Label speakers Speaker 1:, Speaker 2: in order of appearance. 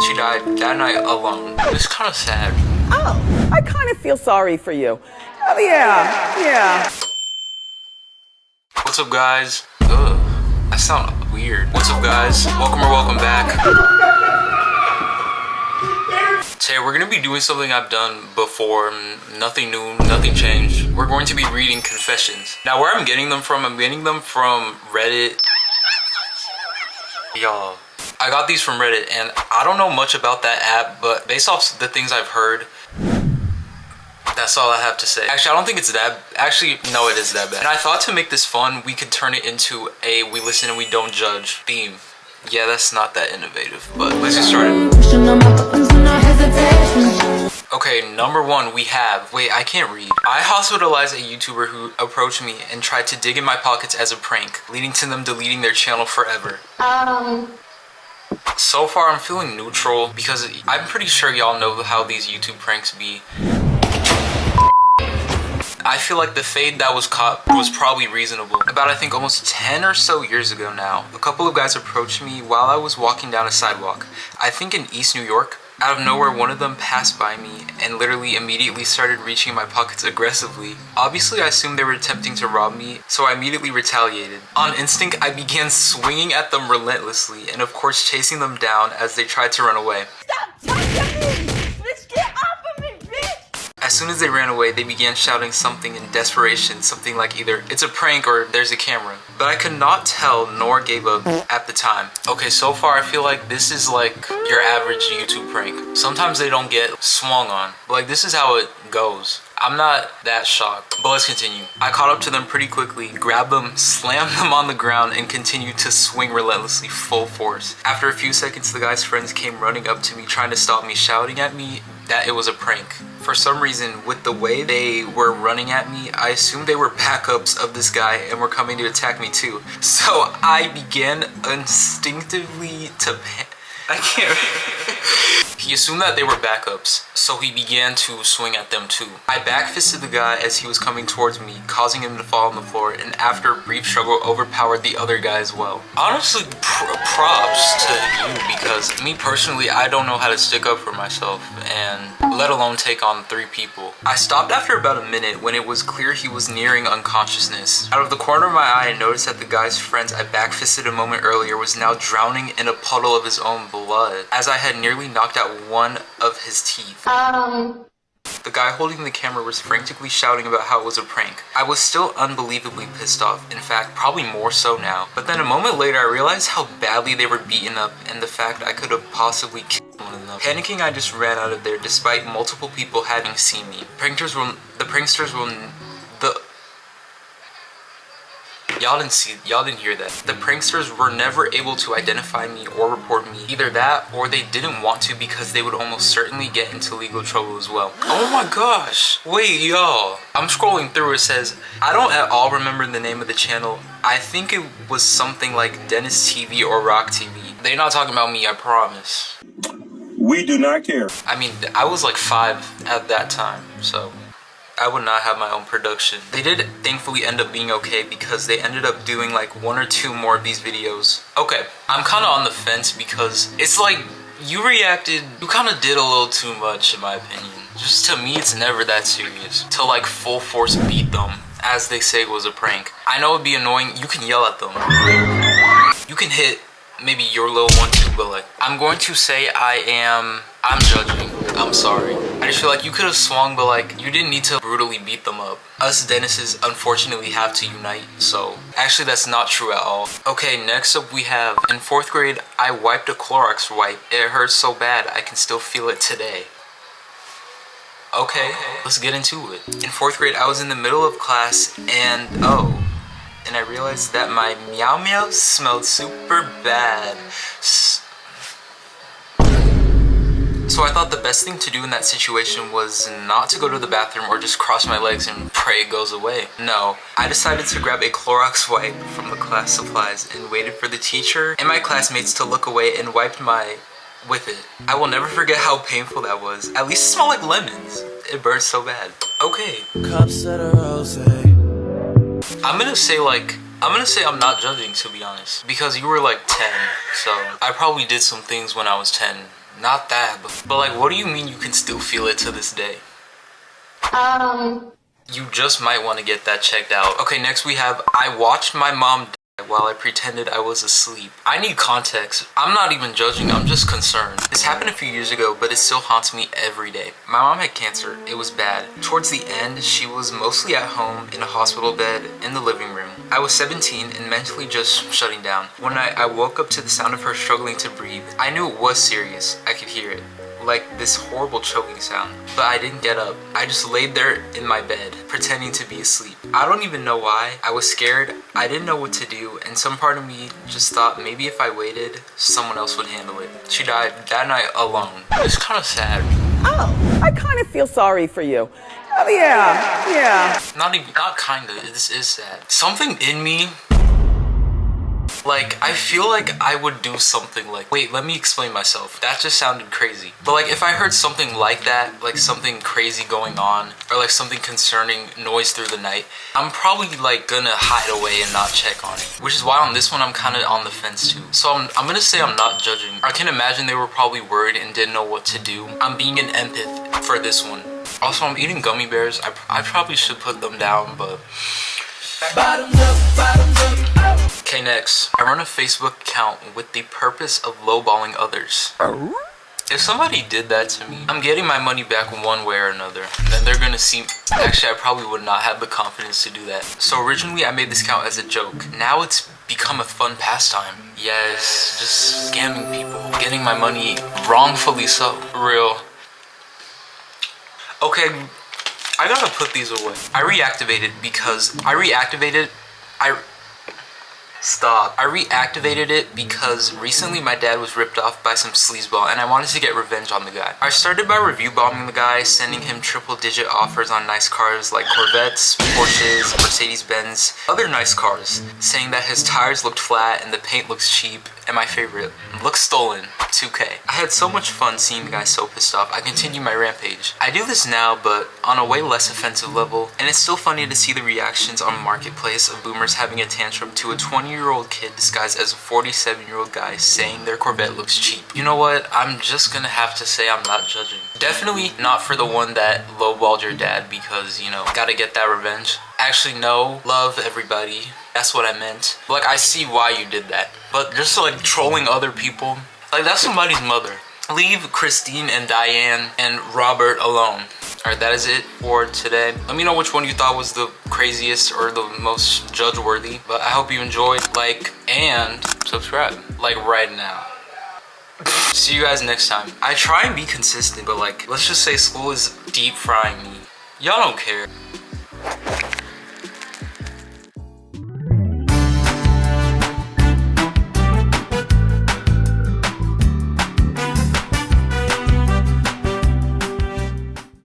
Speaker 1: She died that night alone. It's kind of sad.
Speaker 2: Oh, I kind of feel sorry for you. Oh, yeah.
Speaker 1: What's up, guys? Ugh, that sound weird. What's up, guys? Welcome back. Today we're gonna be doing something I've done before. Nothing new, nothing changed. We're going to be reading confessions. Now, where I'm getting them from, Reddit. Y'all, I got these from Reddit, and I don't know much about that app, but based off the things I've heard, that's all I have to say. Actually, I don't think it's that. Actually, no, it is that bad. And I thought to make this fun, we could turn it into a we listen and we don't judge theme. Yeah, that's not that innovative, but let's get started. Okay, number one, we have, wait, I can't read. I hospitalized a YouTuber who approached me and tried to dig in my pockets as a prank, leading to them deleting their channel forever. So far, I'm feeling neutral because I'm pretty sure y'all know how these YouTube pranks be. I feel like the fade that was caught was probably reasonable. About, I think, almost 10 or so years ago now, a couple of guys approached me while I was walking down a sidewalk. I think in East New York. Out of nowhere, one of them passed by me and literally immediately started reaching in my pockets aggressively. Obviously, I assumed they were attempting to rob me, so I immediately retaliated. On instinct, I began swinging at them relentlessly and of course chasing them down as they tried to run away.
Speaker 2: Stop touching me! Bitch, get off of me, bitch!
Speaker 1: As soon as they ran away, they began shouting something in desperation, something like either "it's a prank" or "there's a camera." But I could not tell nor gave up at the time. Okay, so far I feel like this is like your average YouTube prank. Sometimes they don't get swung on, but like this is how it goes. I'm not that shocked, but let's continue. I caught up to them pretty quickly, grabbed them, slammed them on the ground, and continued to swing relentlessly full force. After a few seconds, the guy's friends came running up to me trying to stop me, shouting at me that it was a prank. For some reason, with the way they were running at me, I assumed they were backups of this guy and were coming to attack me too. So I began instinctively to I can't. He assumed that they were backups, so he began to swing at them too. I backfisted the guy as he was coming towards me, causing him to fall on the floor, and after a brief struggle, overpowered the other guy as well. Honestly, props to you, because me personally, I don't know how to stick up for myself, and let alone take on 3 people. I stopped after about a minute when it was clear he was nearing unconsciousness. Out of the corner of my eye, I noticed that the guy's friends I backfisted a moment earlier was now drowning in a puddle of his own blood, as I had nearly knocked out one of his teeth. The guy holding the camera was frantically shouting about how it was a prank. I was still unbelievably pissed off, in fact, probably more so now. But then a moment later, I realized how badly they were beaten up and the fact I could have possibly killed one of them. Panicking, I just ran out of there despite multiple people having seen me. Y'all didn't hear that. The pranksters were never able to identify me or report me. Either that or they didn't want to because they would almost certainly get into legal trouble as well. Oh my gosh. Wait, y'all. I'm scrolling through. It says, I don't at all remember the name of the channel. I think it was something like Dennis TV or Rock TV. They're not talking about me, I promise.
Speaker 3: We do not care.
Speaker 1: I mean, I was like 5 at that time, so I would not have my own production. They did thankfully end up being okay because they ended up doing like 1 or 2 more of these videos. Okay, I'm kind of on the fence because it's like you kind of did a little too much in my opinion. Just to me, it's never that serious to like full force beat them as they say it was a prank. I know it'd be annoying. You can yell at them. You can hit maybe your little one too, but like I'm going to say I'm judging. I'm sorry. I just feel like you could have swung, but like you didn't need to brutally beat them up. Us Dennises unfortunately have to unite, so actually that's not true at all. Okay, next up we have, in 4th grade, I wiped a Clorox wipe. It hurt so bad I can still feel it today. Okay, let's get into it. In 4th grade, I was in the middle of class and I realized that my meow meow smelled super bad. So I thought the best thing to do in that situation was not to go to the bathroom or just cross my legs and pray it goes away. No, I decided to grab a Clorox wipe from the class supplies and waited for the teacher and my classmates to look away and wiped with it. I will never forget how painful that was. At least it smelled like lemons. It burned so bad. Okay. I'm gonna say I'm not judging, to be honest, because you were like 10, so I probably did some things when I was 10 Not that, but like, what do you mean you can still feel it to this day? You just might want to get that checked out. Okay, next we have, I watched my mom die while I pretended I was asleep. I need context. I'm not even judging, I'm just concerned. This happened a few years ago, but it still haunts me every day. My mom had cancer. It was bad. Towards the end, she was mostly at home in a hospital bed in the living room. I was 17 and mentally just shutting down. One night, I woke up to the sound of her struggling to breathe. I knew it was serious. I could hear it. Like this horrible choking sound, but I didn't get up. I just laid there in my bed, pretending to be asleep. I don't even know why. I was scared, I didn't know what to do, and some part of me just thought maybe if I waited, someone else would handle it. She died that night alone. It's kind of sad.
Speaker 2: Oh, I kind of feel sorry for you. Oh yeah.
Speaker 1: Not kinda, this is sad. Something in me, like, I feel like I would do something like, wait, let me explain myself. That just sounded crazy. But like, if I heard something like that, like something crazy going on, or like something concerning noise through the night, I'm probably like gonna hide away and not check on it. Which is why on this one, I'm kind of on the fence too. So I'm gonna say I'm not judging. I can imagine they were probably worried and didn't know what to do. I'm being an empath for this one. Also, I'm eating gummy bears. I probably should put them down, but... Bottoms up. Okay, next. I run a Facebook account with the purpose of lowballing others. If somebody did that to me, I'm getting my money back one way or another. Then they're gonna see... Actually, I probably would not have the confidence to do that. So originally, I made this account as a joke. Now it's become a fun pastime. Yes, just scamming people. Getting my money wrongfully so. For real. Okay, I gotta put these away. I reactivated it because recently my dad was ripped off by some sleazeball and I wanted to get revenge on the guy. I started by review bombing the guy, sending him triple-digit offers on nice cars like Corvettes, Porsches, Mercedes-Benz, other nice cars, saying that his tires looked flat and the paint looks cheap, and my favorite, looks stolen, 2K. I had so much fun seeing the guy so pissed off, I continued my rampage. I do this now, but on a way less offensive level, and it's still funny to see the reactions on Marketplace of boomers having a tantrum to a 20-year-old kid disguised as a 47-year-old guy saying their Corvette looks cheap. You know what? I'm just gonna have to say I'm not judging. Definitely not for the one that lowballed your dad because, you know, gotta get that revenge. Actually, no. Love everybody. That's what I meant. Like, I see why you did that. But just like trolling other people, like that's somebody's mother. Leave Christine and Diane and Robert alone. Alright, that is it for today. Let me know which one you thought was the craziest or the most judge-worthy. But I hope you enjoyed. Like and subscribe. Like right now. See you guys next time. I try and be consistent, but like, let's just say school is deep frying me. Y'all don't care.